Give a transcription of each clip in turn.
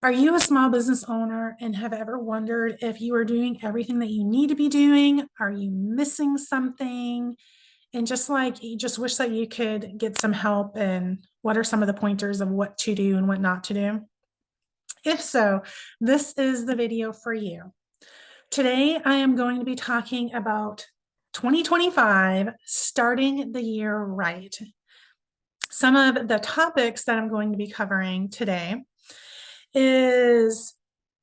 Are you a small business owner and have ever wondered if you are doing everything that you need to be doing? Are you missing something? And just like you just wish that you could get some help, and what are some of the pointers of what to do and what not to do? If so, this is the video for you. Today, I am going to be talking about 2025, starting the year right. Some of the topics that I'm going to be covering today is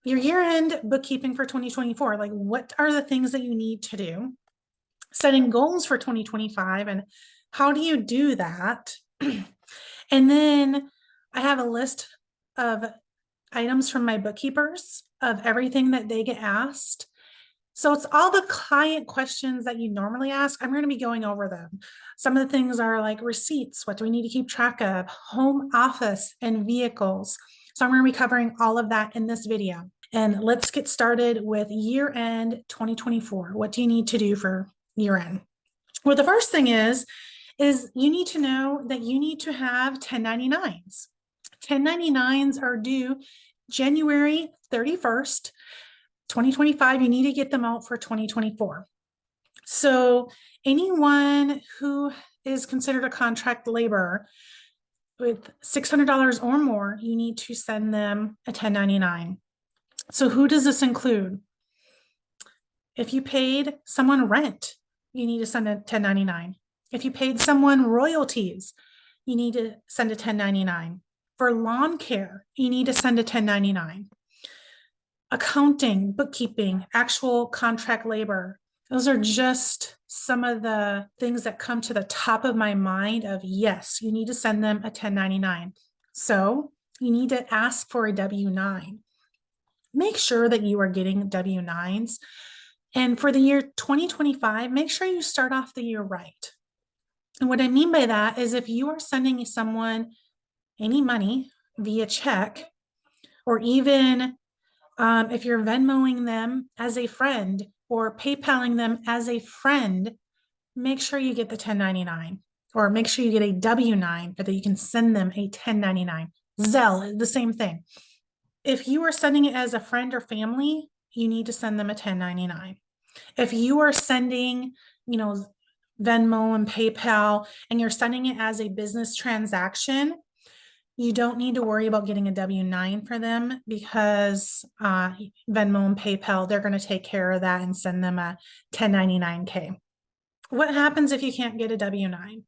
your year-end bookkeeping for 2024. Like, what are the things that you need to do? Setting goals for 2025, and how do you do that? And then I have a list of items from my bookkeepers of everything that they get asked. So it's all the client questions that you normally ask. I'm going to be going over them. Some of the things are like receipts. What do we need to keep track of? Home office and vehicles. So I'm going to be covering all of that in this video. And let's get started with year-end 2024. What do you need to do for year-end? Well, the first thing is you need to know that you need to have 1099s. 1099s are due January 31st, 2025. You need to get them out for 2024. So anyone who is considered a contract laborer with $600 or more, you need to send them a 1099. So who does this include? If you paid someone rent, you need to send a 1099. If you paid someone royalties, you need to send a 1099. For lawn care, you need to send a 1099. Accounting, bookkeeping, actual contract labor. Those are just some of the things that come to the top of my mind of, yes, you need to send them a 1099. So you need to ask for a W-9. Make sure that you are getting W-9s. And for the year 2025, make sure you start off the year right. And what I mean by that is if you are sending someone any money via check, or even if you're Venmoing them as a friend or PayPaling them as a friend, make sure you get the 1099, or make sure you get a W-9 so that you can send them a 1099. Zelle, the same thing. If you are sending it as a friend or family, you need to send them a 1099. If you are sending, Venmo and PayPal, and you're sending it as a business transaction, you don't need to worry about getting a W-9 for them, because Venmo and PayPal, they're going to take care of that and send them a 1099K. What happens if you can't get a W-9?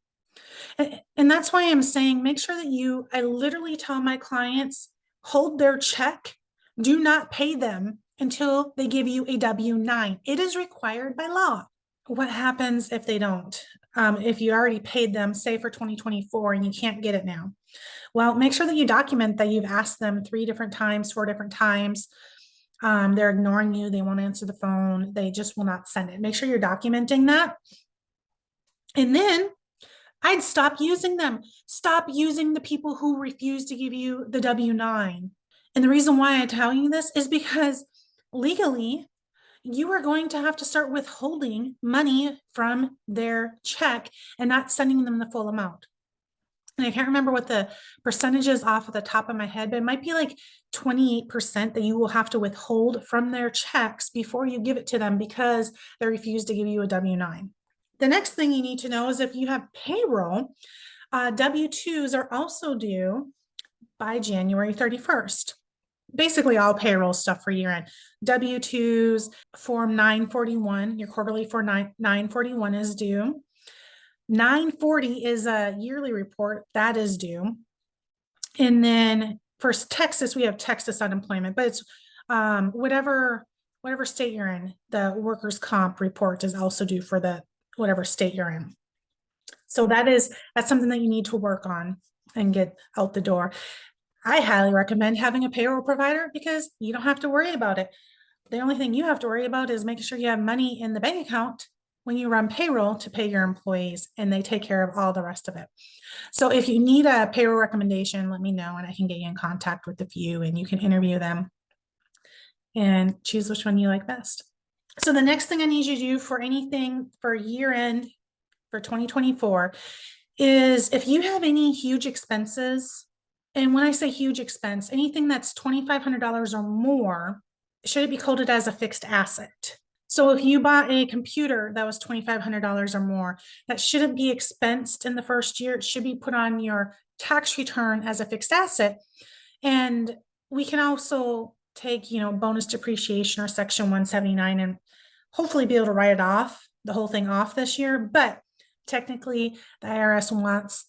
And that's why I'm saying make sure that I literally tell my clients, hold their check, do not pay them until they give you a W-9. It is required by law. What happens if they don't? If you already paid them, say for 2024, and you can't get it now? Well, make sure that you document that you've asked them 3 different times, 4 different times. They're ignoring you. They won't answer the phone. They just will not send it. Make sure you're documenting that. And then I'd stop using them. Stop using the people who refuse to give you the W-9. And the reason why I tell you this is because legally, you are going to have to start withholding money from their check and not sending them the full amount. And I can't remember what the percentage is off of the top of my head, but it might be like 28% that you will have to withhold from their checks before you give it to them, because they refuse to give you a W-9. The next thing you need to know is if you have payroll, W-2s are also due by January 31st. Basically all payroll stuff for year end. W-2s, Form 941, your quarterly for 941 is due. 940 is a yearly report that is due. And then for Texas, we have Texas unemployment, but it's whatever state you're in, the workers' comp report is also due for the whatever state you're in. So that's something that you need to work on and get out the door. I highly recommend having a payroll provider, because you don't have to worry about it. The only thing you have to worry about is making sure you have money in the bank account when you run payroll to pay your employees, and they take care of all the rest of it. So if you need a payroll recommendation, let me know and I can get you in contact with a few, and you can interview them and choose which one you like best. So the next thing I need you to do for anything for year end for 2024 is if you have any huge expenses And when I say huge expense, anything that's $2,500 or more, should it be coded as a fixed asset? So if you bought a computer that was $2,500 or more, that shouldn't be expensed in the first year. It should be put on your tax return as a fixed asset. And we can also take, bonus depreciation or section 179 and hopefully be able to write it off, the whole thing off this year. But technically the IRS wants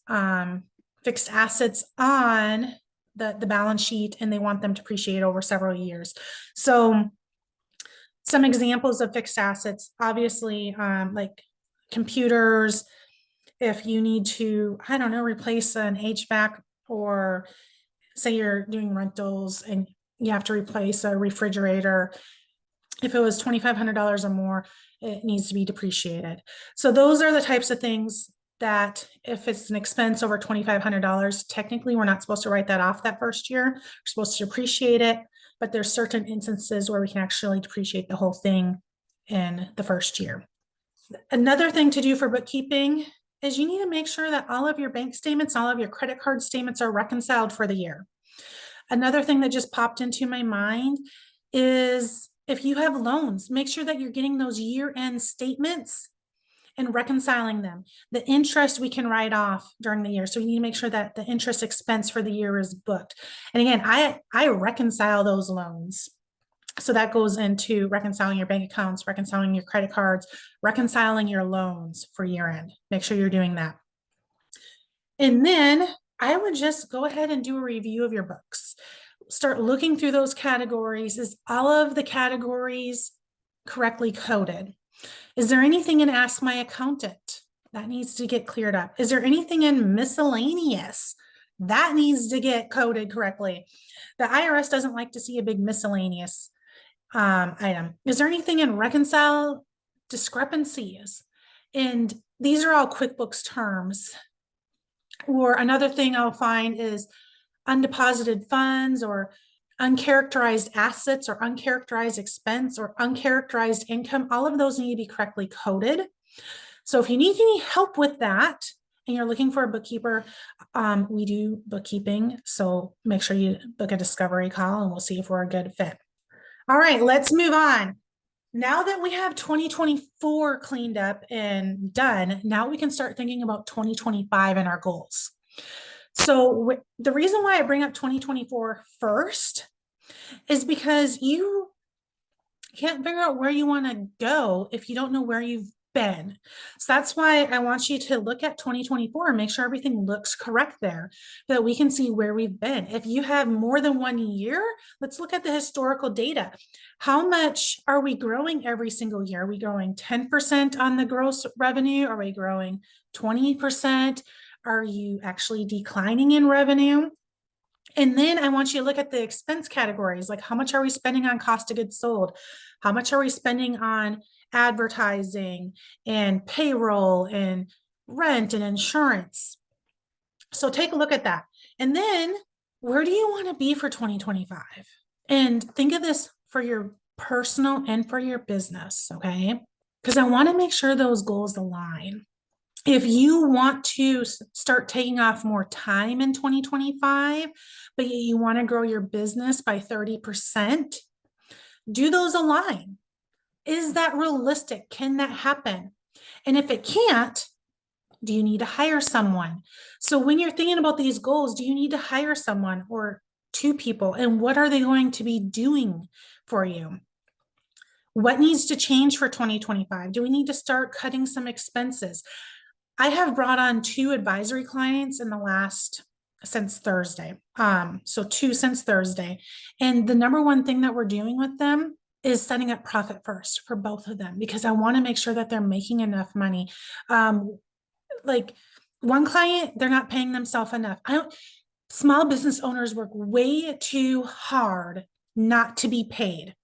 fixed assets on the balance sheet, and they want them to depreciate over several years. So some examples of fixed assets, obviously, like computers, if you need to, I don't know, replace an HVAC, or say you're doing rentals and you have to replace a refrigerator. If it was $2,500 or more, it needs to be depreciated. So those are the types of things that if it's an expense over $2,500, technically we're not supposed to write that off that first year. We're supposed to depreciate it, but there's certain instances where we can actually depreciate the whole thing in the first year. Another thing to do for bookkeeping is you need to make sure that all of your bank statements, all of your credit card statements are reconciled for the year. Another thing that just popped into my mind is if you have loans, make sure that you're getting those year-end statements and reconciling them. The interest we can write off during the year. So we need to make sure that the interest expense for the year is booked. And again, I reconcile those loans. So that goes into reconciling your bank accounts, reconciling your credit cards, reconciling your loans for year end. Make sure you're doing that. And then I would just go ahead and do a review of your books. Start looking through those categories. Is all of the categories correctly coded? Is there anything in Ask My Accountant that needs to get cleared up? Is there anything in miscellaneous that needs to get coded correctly? The IRS doesn't like to see a big miscellaneous item. Is there anything in reconcile discrepancies? And these are all QuickBooks terms. Or another thing I'll find is undeposited funds, or uncharacterized assets, or uncharacterized expense, or uncharacterized income. All of those need to be correctly coded. So if you need any help with that and you're looking for a bookkeeper, we do bookkeeping. So make sure you book a discovery call and we'll see if we're a good fit. All right, let's move on. Now that we have 2024 cleaned up and done, now we can start thinking about 2025 and our goals. So the reason why I bring up 2024 first is because you can't figure out where you want to go if you don't know where you've been. So that's why I want you to look at 2024 and make sure everything looks correct there, so that we can see where we've been. If you have more than 1 year, let's look at the historical data. How much are we growing every single year? Are we growing 10% on the gross revenue? Are we growing 20%? Are you actually declining in revenue? And then I want you to look at the expense categories, like how much are we spending on cost of goods sold? How much are we spending on advertising and payroll and rent and insurance? So take a look at that. And then where do you want to be for 2025? And think of this for your personal and for your business, okay? Because I want to make sure those goals align. If you want to start taking off more time in 2025, but you want to grow your business by 30%, do those align? Is that realistic? Can that happen? And if it can't, do you need to hire someone? So when you're thinking about these goals, do you need to hire someone or 2 people? And what are they going to be doing for you? What needs to change for 2025? Do we need to start cutting some expenses? I have brought on 2 advisory clients in the last since Thursday. So 2 since Thursday. And the number one thing that we're doing with them is setting up profit first for both of them, because I want to make sure that they're making enough money. Like one client, they're not paying themselves enough. Small business owners work way too hard not to be paid.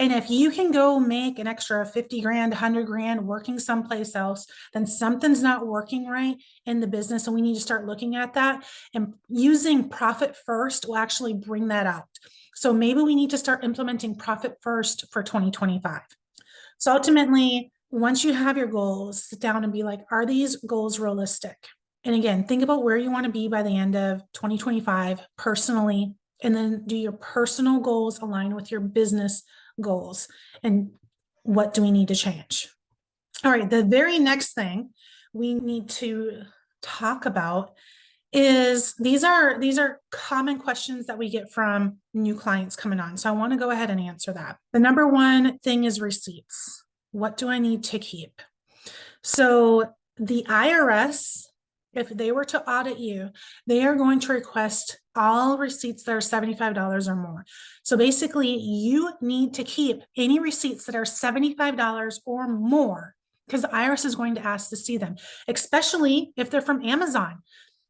And if you can go make an extra 50 grand, 100 grand working someplace else, then something's not working right in the business. And we need to start looking at that, and using profit first will actually bring that out. So maybe we need to start implementing profit first for 2025. So ultimately, once you have your goals, sit down and be like, are these goals realistic? And again, think about where you want to be by the end of 2025 personally, and then do your personal goals align with your business goals? And what do we need to change? All right, the very next thing we need to talk about is these are common questions that we get from new clients coming on. So I want to go ahead and answer that. The number one thing is receipts. What do I need to keep? So the IRS, if they were to audit you, they are going to request all receipts that are $75 or more. So basically, you need to keep any receipts that are $75 or more, because the IRS is going to ask to see them, especially if they're from Amazon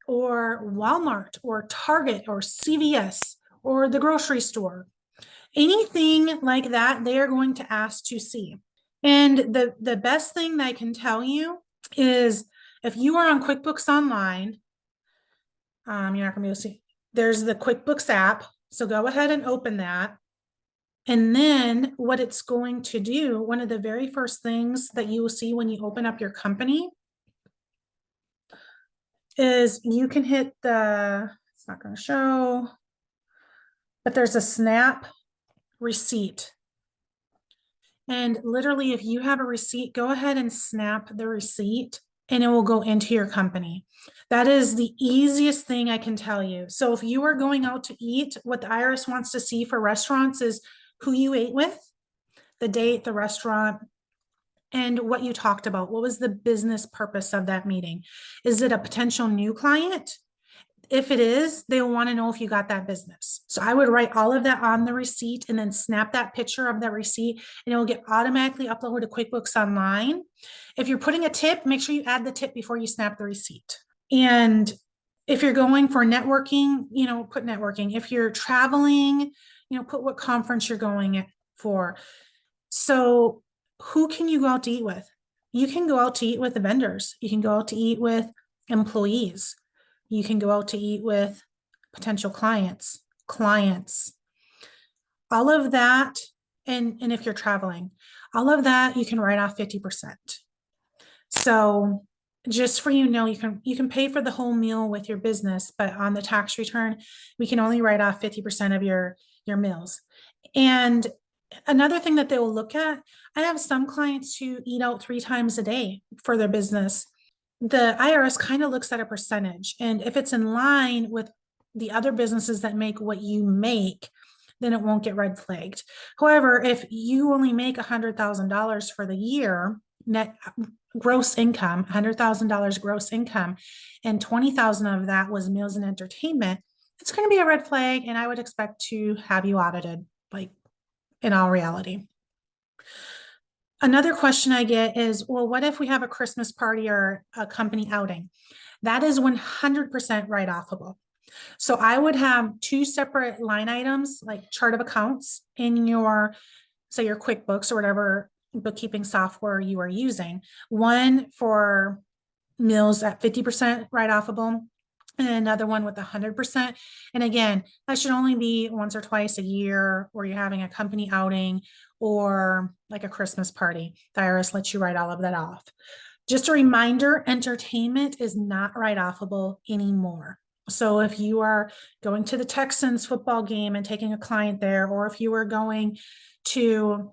or Walmart or Target or CVS or the grocery store. Anything like that, they are going to ask to see. And the best thing that I can tell you is if you are on QuickBooks Online, you're not going to be able to see. There's the QuickBooks app. So go ahead and open that. And then what it's going to do, one of the very first things that you will see when you open up your company is you can hit it's not going to show, but there's a snap receipt. And literally, if you have a receipt, go ahead and snap the receipt and it will go into your company. That is the easiest thing I can tell you. So if you are going out to eat, what the IRS wants to see for restaurants is who you ate with, the date, the restaurant, and what you talked about. What was the business purpose of that meeting? Is it a potential new client? If it is, they'll want to know if you got that business. So I would write all of that on the receipt and then snap that picture of that receipt, and it will get automatically uploaded to QuickBooks Online. If you're putting a tip, make sure you add the tip before you snap the receipt. And if you're going for networking, put networking. If you're traveling, put what conference you're going for. So who can you go out to eat with? You can go out to eat with the vendors. You can go out to eat with employees. You can go out to eat with potential clients, all of that. And if you're traveling, all of that, you can write off 50%. So just for you can pay for the whole meal with your business, but on the tax return, we can only write off 50% of your meals. And another thing that they will look at, I have some clients who eat out 3 times a day for their business. The IRS kind of looks at a percentage, and if it's in line with the other businesses that make what you make, then it won't get red flagged. However, if you only make $100,000 for the year, net gross income, $100,000 gross income, and 20,000 of that was meals and entertainment, it's going to be a red flag, and I would expect to have you audited, like in all reality. Another question I get is, well, what if we have a Christmas party or a company outing? That is 100% write-offable. So I would have 2 separate line items, like chart of accounts in your QuickBooks or whatever bookkeeping software you are using. One for meals at 50% write-offable, and another one with 100%. And again, that should only be once or twice a year, or you're having a company outing or like a Christmas party. The IRS lets you write all of that off. Just a reminder, entertainment is not write-offable anymore. So if you are going to the Texans football game and taking a client there, or if you are going to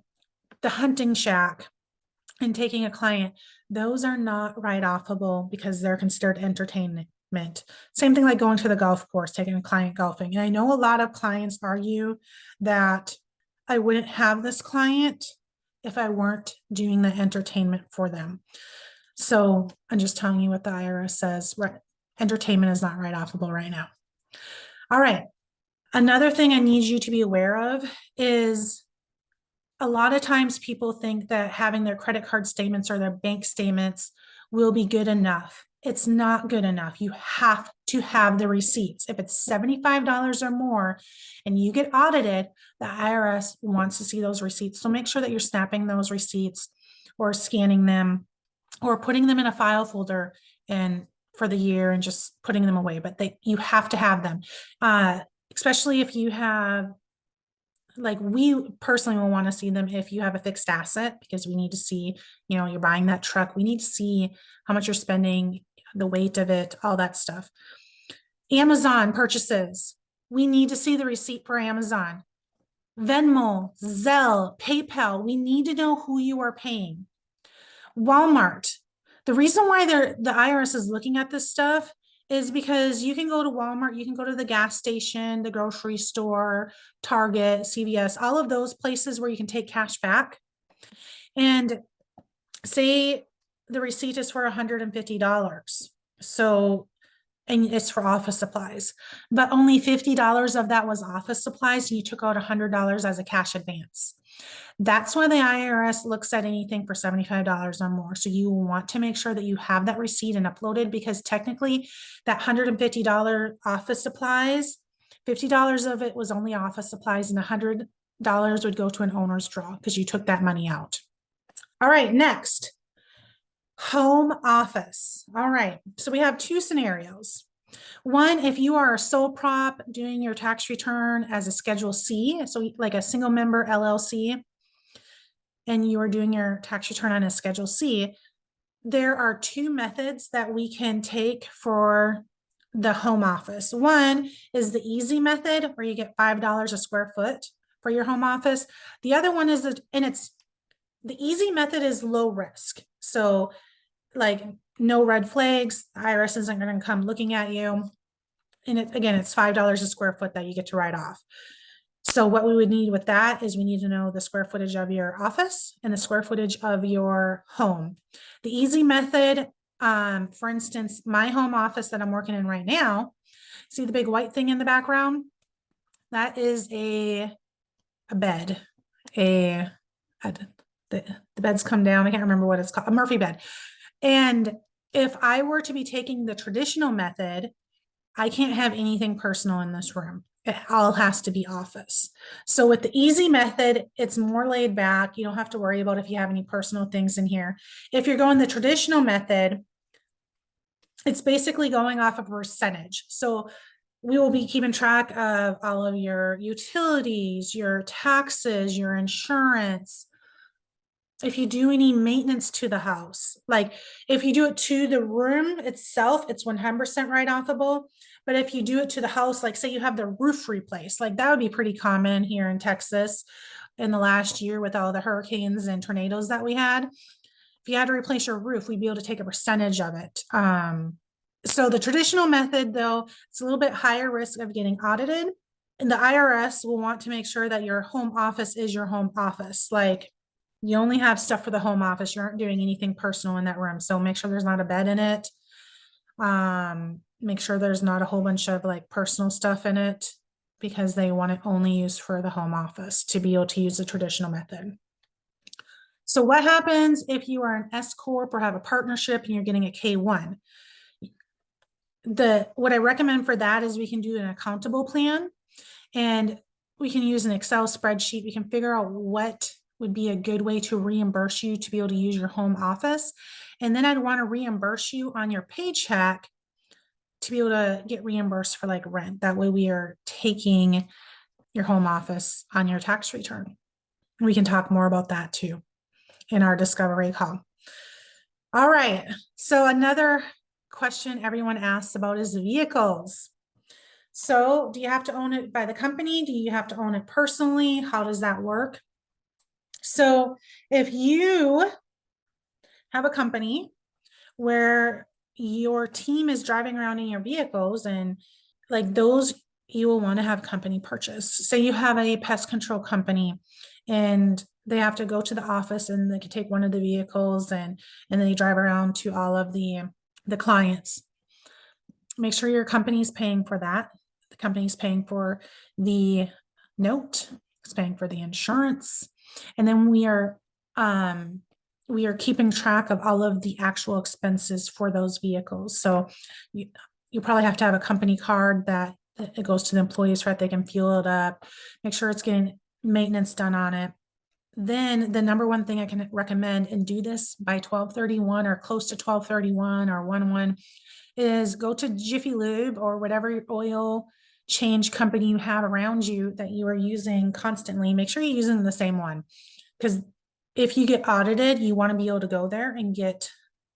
the hunting shack and taking a client, those are not write-offable because they're considered entertainment. Same thing like going to the golf course, taking a client golfing. And I know a lot of clients argue that I wouldn't have this client if I weren't doing the entertainment for them. So I'm just telling you what the IRS says. Entertainment is not write-offable right now. All right. Another thing I need you to be aware of is a lot of times people think that having their credit card statements or their bank statements will be good enough. It's not good enough. You have to have the receipts. If it's $75 or more and you get audited, the IRS wants to see those receipts. So make sure that you're snapping those receipts or scanning them or putting them in a file folder and for the year and just putting them away. But you have to have them, especially if you have, like, we personally will want to see them if you have a fixed asset, because we need to see, you're buying that truck. We need to see how much you're spending the weight of it, all that stuff. Amazon purchases. We need to see the receipt for Amazon. Venmo, Zelle, PayPal. We need to know who you are paying. Walmart. The reason why the IRS is looking at this stuff is because you can go to Walmart, you can go to the gas station, the grocery store, Target, CVS, all of those places where you can take cash back. And say the receipt is for $150. So, and it's for office supplies, but only $50 of that was office supplies. And you took out $100 as a cash advance. That's why the IRS looks at anything for $75 or more. So you want to make sure that you have that receipt and uploaded, because technically that $150 office supplies, $50 of it was only office supplies, and $100 would go to an owner's draw because you took that money out. All right, next, home office. All right, so we have two scenarios. One, if you are a sole prop doing your tax return as a Schedule C, so like a single member LLC, and you are doing your tax return on a Schedule C, there are two methods that we can take for the home office. One is the easy method, where you get $5 a square foot for your home office. The other one is, the easy method is low risk. So like no red flags, the IRS isn't going to come looking at you. And again, it's $5 a square foot that you get to write off. So what we would need with that is we need to know the square footage of your office and the square footage of your home. The easy method, for instance, my home office that I'm working in right now, see the big white thing in the background? That is a bed. The beds come down. I can't remember what it's called, a Murphy bed. And if I were to be taking the traditional method, I can't have anything personal in this room. It all has to be office. So with the easy method, it's more laid back. You don't have to worry about if you have any personal things in here. If you're going the traditional method, it's basically going off of a percentage. So we will be keeping track of all of your utilities, your taxes, your insurance. If you do any maintenance to the house, like if you do it to the room itself, it's 100% write-offable. But if you do it to the house, like say you have the roof replaced, like that would be pretty common here in Texas in the last year with all the hurricanes and tornadoes that we had. If you had to replace your roof, we'd be able to take a percentage of it. So the traditional method, though, it's a little bit higher risk of getting audited. And the IRS will want to make sure that your home office is your home office. Like you only have stuff for the home office. You aren't doing anything personal in that room. So make sure there's not a bed in it. Make sure there's not a whole bunch of like personal stuff in it, because they want it only used for the home office to be able to use the traditional method. So what happens if you are an S Corp or have a partnership and you're getting a K1? What I recommend for that is we can do an accountable plan, and we can use an Excel spreadsheet. We can figure out what would be a good way to reimburse you to be able to use your home office. And then I'd want to reimburse you on your paycheck to be able to get reimbursed for like rent. That way we are taking your home office on your tax return. We can talk more about that too in our discovery call. All right. So another question everyone asks about is vehicles. So do you have to own it by the company? Do you have to own it personally? How does that work? So if you have a company where your team is driving around in your vehicles, and like those, you will want to have company purchase. Say you have a pest control company and they have to go to the office and they can take one of the vehicles and then they drive around to all of the clients. Make sure your company is paying for that. The company is paying for the note, it's paying for the insurance. And then we are keeping track of all of the actual expenses for those vehicles. So you probably have to have a company card that it goes to the employees so that they can fuel it up, make sure it's getting maintenance done on it. Then the number one thing I can recommend, and do this by 12/31 or close to 12/31 or 1/1, is go to Jiffy Lube or whatever oil change company you have around you that you are using constantly. Make sure you're using the same one, because if you get audited, you want to be able to go there and get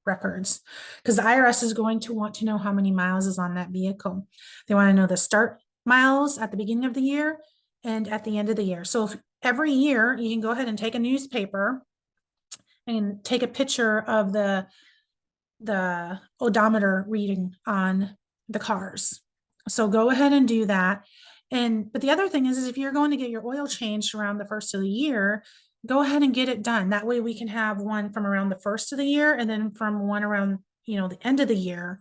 records, because the IRS is going to want to know how many miles is on that vehicle. They want to know the start miles at the beginning of the year and at the end of the year. So if every year you can go ahead and take a newspaper and take a picture of the odometer reading on the cars. So go ahead and do that. But the other thing is if you're going to get your oil changed around the first of the year, go ahead and get it done. That way we can have one from around the first of the year and then from one around, the end of the year.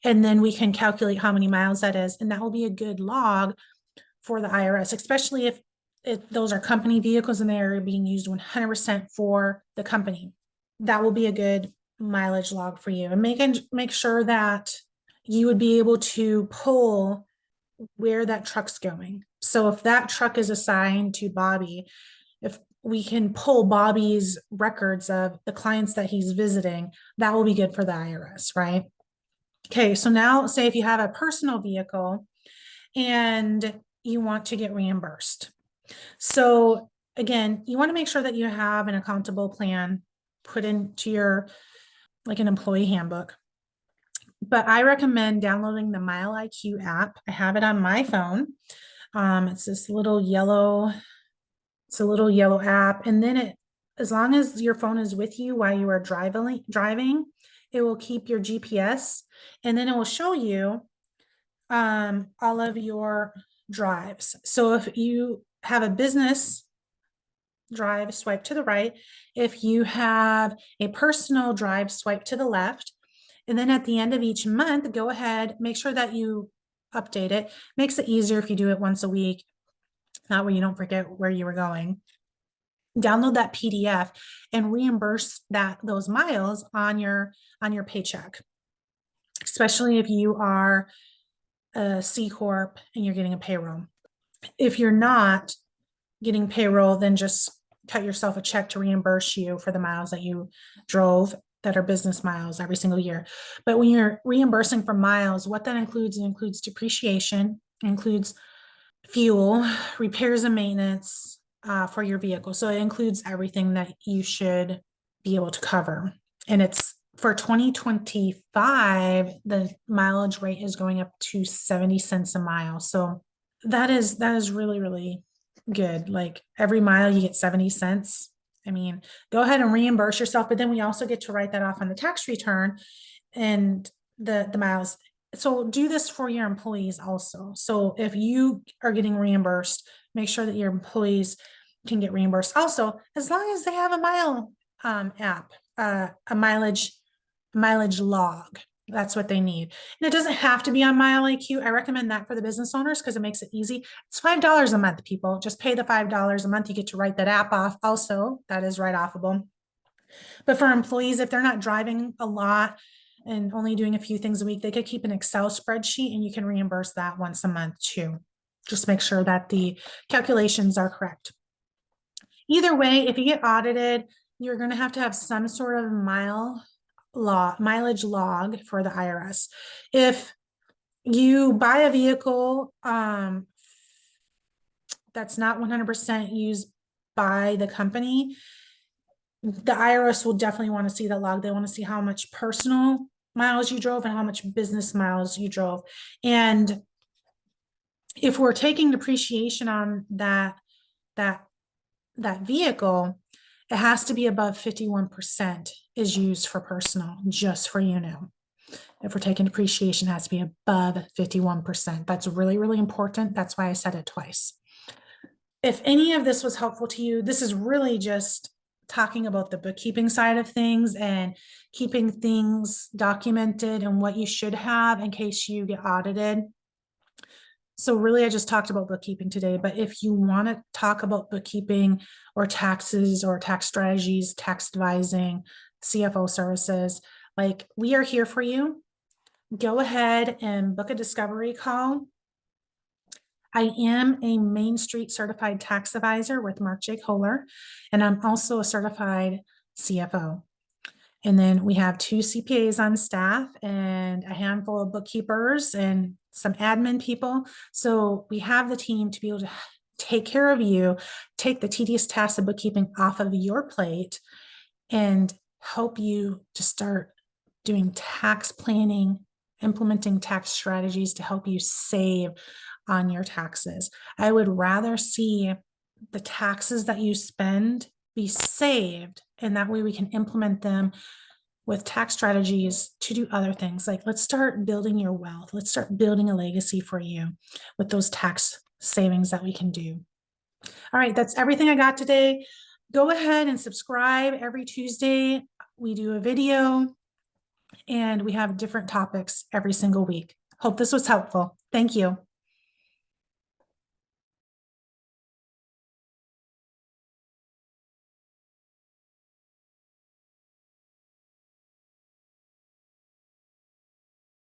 And then we can calculate how many miles that is. And that will be a good log for the IRS, especially if those are company vehicles and they are being used 100% for the company. That will be a good mileage log for you, and make sure that you would be able to pull where that truck's going. So if that truck is assigned to Bobby, if we can pull Bobby's records of the clients that he's visiting, that will be good for the IRS, right? Okay, so now say if you have a personal vehicle and you want to get reimbursed. So again, you want to make sure that you have an accountable plan put into your, like an employee handbook. But I recommend downloading the Mile IQ app. I have it on my phone. It's this little yellow, it's a little yellow app. And then as long as your phone is with you while you are driving, it will keep your GPS, and then it will show you all of your drives. So if you have a business drive, swipe to the right. If you have a personal drive, swipe to the left. And then at the end of each month, go ahead, make sure that you update it. Makes it easier if you do it once a week, that way you don't forget where you were going. Download that PDF and reimburse those miles on your paycheck, especially if you are a C Corp and you're getting a payroll. If you're not getting payroll, then just cut yourself a check to reimburse you for the miles that you drove that are business miles every single year. But when you're reimbursing for miles, what that includes, it includes depreciation, includes fuel, repairs and maintenance for your vehicle. So it includes everything that you should be able to cover. And it's for 2025, the mileage rate is going up to 70 cents a mile. So that is really, really good. Like every mile you get 70 cents. I mean, go ahead and reimburse yourself, but then we also get to write that off on the tax return and the miles. So do this for your employees also. So if you are getting reimbursed, make sure that your employees can get reimbursed also, as long as they have a mile app, a mileage log. That's what they need. And it doesn't have to be on Mile IQ. I recommend that for the business owners because it makes it easy. It's $5 a month, people. Just pay the $5 a month. You get to write that app off also. That is write-offable. But for employees, if they're not driving a lot and only doing a few things a week, they could keep an Excel spreadsheet and you can reimburse that once a month too. Just make sure that the calculations are correct. Either way, if you get audited, you're going to have some sort of mileage log for the IRS. If you buy a vehicle that's not 100% used by the company, the IRS will definitely want to see that log. They want to see how much personal miles you drove and how much business miles you drove. And if we're taking depreciation on that vehicle, it has to be above 51% is used for personal, just for If we're taking depreciation, it has to be above 51%. That's really, really important. That's why I said it twice. If any of this was helpful to you, this is really just talking about the bookkeeping side of things and keeping things documented and what you should have in case you get audited. So really, I just talked about bookkeeping today, but if you want to talk about bookkeeping or taxes or tax strategies, tax advising, CFO services, like we are here for you. Go ahead and book a discovery call. I am a Main Street certified tax advisor with Mark J. Kohler, and I'm also a certified CFO. And then we have 2 CPAs on staff and a handful of bookkeepers and some admin people. So we have the team to be able to take care of you, take the tedious tasks of bookkeeping off of your plate, and help you to start doing tax planning, implementing tax strategies to help you save on your taxes. I would rather see the taxes that you spend be saved, and that way we can implement them with tax strategies to do other things. Like, let's start building your wealth. Let's start building a legacy for you with those tax savings that we can do. All right, that's everything I got today. Go ahead and subscribe. Every Tuesday, we do a video and we have different topics every single week. Hope this was helpful. Thank you.